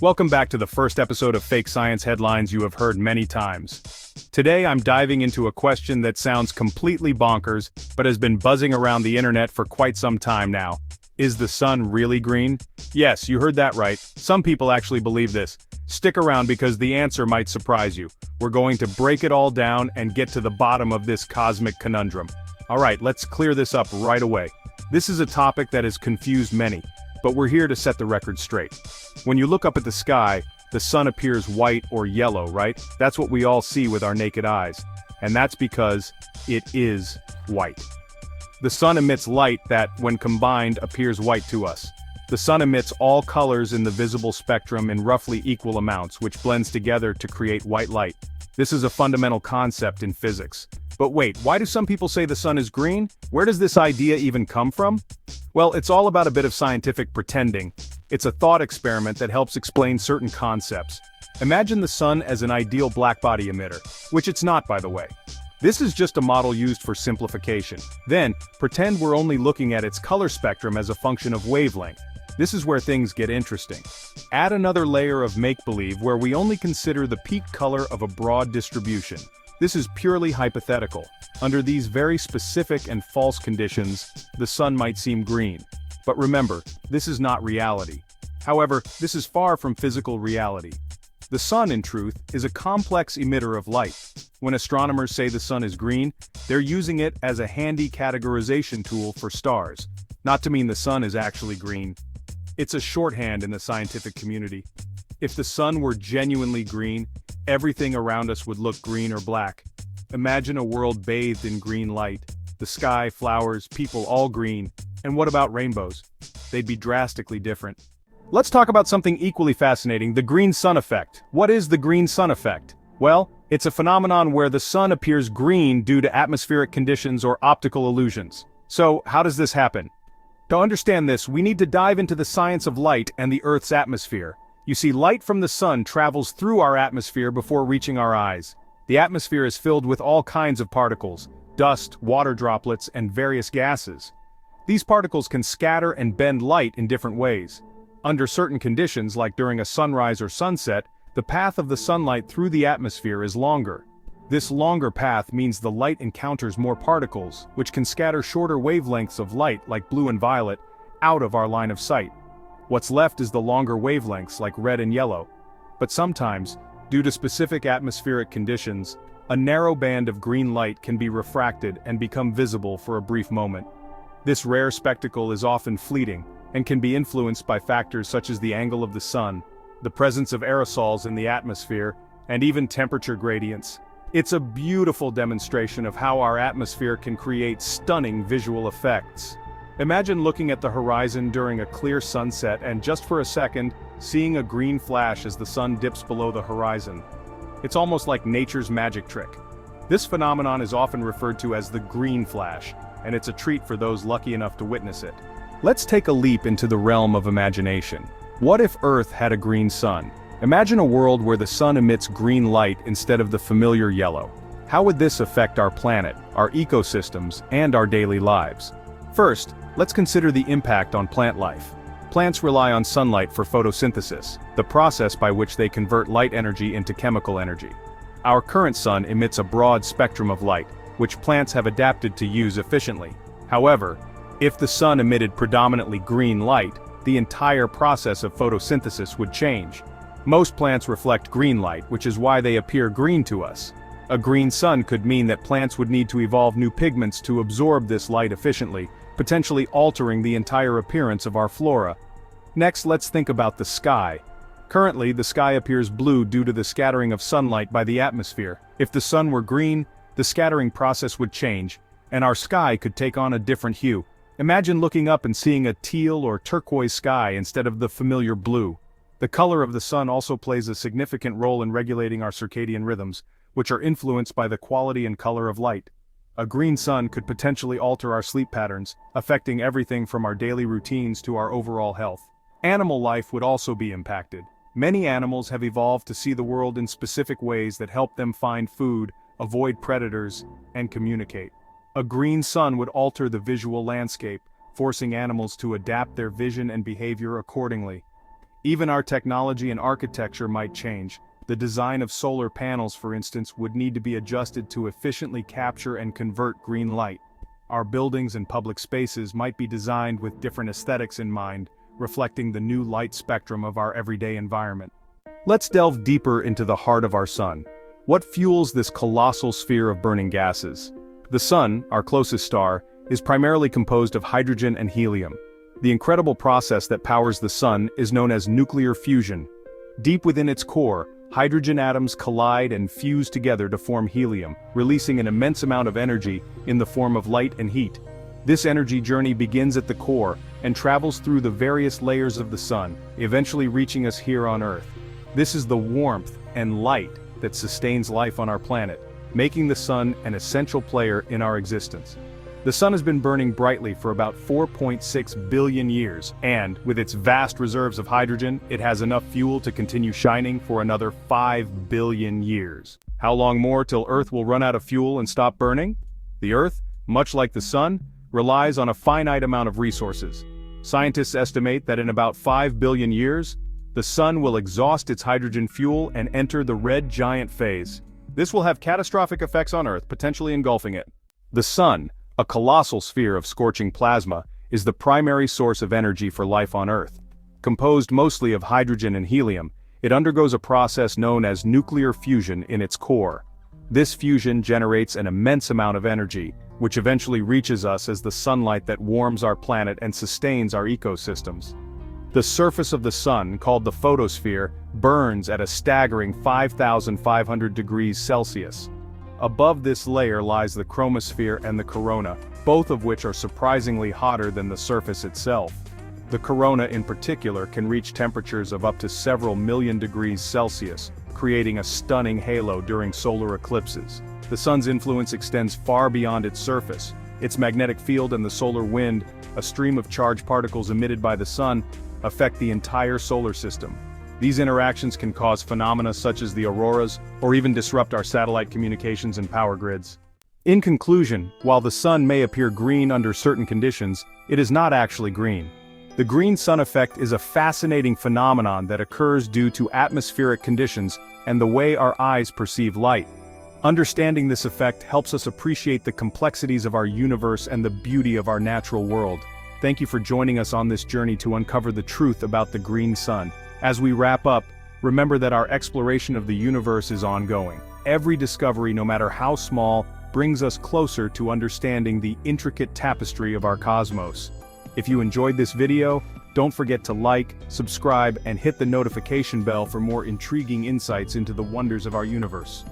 Welcome back to the first episode of Fake Science Headlines you have heard many times. Today I'm diving into a question that sounds completely bonkers, but has been buzzing around the internet for quite some time now. Is the sun really green? Yes, you heard that right. Some people actually believe this. Stick around because the answer might surprise you. We're going to break it all down and get to the bottom of this cosmic conundrum. Alright, let's clear this up right away. This is a topic that has confused many, but we're here to set the record straight. When you look up at the sky, the sun appears white or yellow, right? That's what we all see with our naked eyes. And that's because it is white. The sun emits light that, when combined, appears white to us. The sun emits all colors in the visible spectrum in roughly equal amounts, which blends together to create white light. This is a fundamental concept in physics. But wait, why do some people say the sun is green? Where does this idea even come from? Well, it's all about a bit of scientific pretending. It's a thought experiment that helps explain certain concepts. Imagine the sun as an ideal blackbody emitter, which it's not, by the way. This is just a model used for simplification. Then, pretend we're only looking at its color spectrum as a function of wavelength. This is where things get interesting. Add another layer of make-believe where we only consider the peak color of a broad distribution. This is purely hypothetical. Under these very specific and false conditions, the sun might seem green. But remember, this is not reality. However, this is far from physical reality. The sun, in truth, is a complex emitter of light. When astronomers say the sun is green, they're using it as a handy categorization tool for stars. Not to mean the sun is actually green. It's a shorthand in the scientific community. If the sun were genuinely green, everything around us would look green or black. Imagine a world bathed in green light. The sky, flowers, people, all green. And what about rainbows? They'd be drastically different. Let's talk about something equally fascinating, the green sun effect. What is the green sun effect? Well, it's a phenomenon where the sun appears green due to atmospheric conditions or optical illusions. So, how does this happen? To understand this, we need to dive into the science of light and the Earth's atmosphere. You see, light from the sun travels through our atmosphere before reaching our eyes. The atmosphere is filled with all kinds of particles, dust, water droplets, and various gases. These particles can scatter and bend light in different ways. Under certain conditions, like during a sunrise or sunset, the path of the sunlight through the atmosphere is longer. This longer path means the light encounters more particles, which can scatter shorter wavelengths of light, like blue and violet, out of our line of sight. What's left is the longer wavelengths, like red and yellow. But sometimes, due to specific atmospheric conditions, a narrow band of green light can be refracted and become visible for a brief moment. This rare spectacle is often fleeting, and can be influenced by factors such as the angle of the sun, the presence of aerosols in the atmosphere, and even temperature gradients. It's a beautiful demonstration of how our atmosphere can create stunning visual effects. Imagine looking at the horizon during a clear sunset and just for a second, seeing a green flash as the sun dips below the horizon. It's almost like nature's magic trick. This phenomenon is often referred to as the green flash, and it's a treat for those lucky enough to witness it. Let's take a leap into the realm of imagination. What if Earth had a green sun? Imagine a world where the sun emits green light instead of the familiar yellow. How would this affect our planet, our ecosystems, and our daily lives? First, let's consider the impact on plant life. Plants rely on sunlight for photosynthesis, the process by which they convert light energy into chemical energy. Our current sun emits a broad spectrum of light, which plants have adapted to use efficiently. However, if the sun emitted predominantly green light, the entire process of photosynthesis would change. Most plants reflect green light, which is why they appear green to us. A green sun could mean that plants would need to evolve new pigments to absorb this light efficiently, potentially altering the entire appearance of our flora. Next, let's think about the sky. Currently, the sky appears blue due to the scattering of sunlight by the atmosphere. If the sun were green, the scattering process would change, and our sky could take on a different hue. Imagine looking up and seeing a teal or turquoise sky instead of the familiar blue. The color of the sun also plays a significant role in regulating our circadian rhythms, which are influenced by the quality and color of light. A green sun could potentially alter our sleep patterns, affecting everything from our daily routines to our overall health. Animal life would also be impacted. Many animals have evolved to see the world in specific ways that help them find food, avoid predators, and communicate. A green sun would alter the visual landscape, forcing animals to adapt their vision and behavior accordingly. Even our technology and architecture might change. The design of solar panels, for instance, would need to be adjusted to efficiently capture and convert green light. Our buildings and public spaces might be designed with different aesthetics in mind, reflecting the new light spectrum of our everyday environment. Let's delve deeper into the heart of our sun. What fuels this colossal sphere of burning gases? The sun, our closest star, is primarily composed of hydrogen and helium. The incredible process that powers the sun is known as nuclear fusion. Deep within its core, hydrogen atoms collide and fuse together to form helium, releasing an immense amount of energy in the form of light and heat. This energy journey begins at the core and travels through the various layers of the sun, eventually reaching us here on Earth. This is the warmth and light that sustains life on our planet, making the sun an essential player in our existence. The sun has been burning brightly for about 4.6 billion years, and, with its vast reserves of hydrogen, it has enough fuel to continue shining for another 5 billion years. How long more till Earth will run out of fuel and stop burning? The Earth, much like the sun, relies on a finite amount of resources. Scientists estimate that in about 5 billion years, the sun will exhaust its hydrogen fuel and enter the red giant phase. This will have catastrophic effects on Earth, potentially engulfing it. The sun, a colossal sphere of scorching plasma, is the primary source of energy for life on Earth. Composed mostly of hydrogen and helium, it undergoes a process known as nuclear fusion in its core. This fusion generates an immense amount of energy, which eventually reaches us as the sunlight that warms our planet and sustains our ecosystems. The surface of the sun, called the photosphere, burns at a staggering 5,500 degrees Celsius. Above this layer lies the chromosphere and the corona, both of which are surprisingly hotter than the surface itself. The corona in particular can reach temperatures of up to several million degrees Celsius, creating a stunning halo during solar eclipses. The sun's influence extends far beyond its surface. Its magnetic field and the solar wind, a stream of charged particles emitted by the sun, affect the entire solar system. These interactions can cause phenomena such as the auroras, or even disrupt our satellite communications and power grids. In conclusion, while the sun may appear green under certain conditions, it is not actually green. The green sun effect is a fascinating phenomenon that occurs due to atmospheric conditions and the way our eyes perceive light. Understanding this effect helps us appreciate the complexities of our universe and the beauty of our natural world. Thank you for joining us on this journey to uncover the truth about the green sun. As we wrap up, remember that our exploration of the universe is ongoing. Every discovery, no matter how small, brings us closer to understanding the intricate tapestry of our cosmos. If you enjoyed this video, don't forget to like, subscribe, and hit the notification bell for more intriguing insights into the wonders of our universe.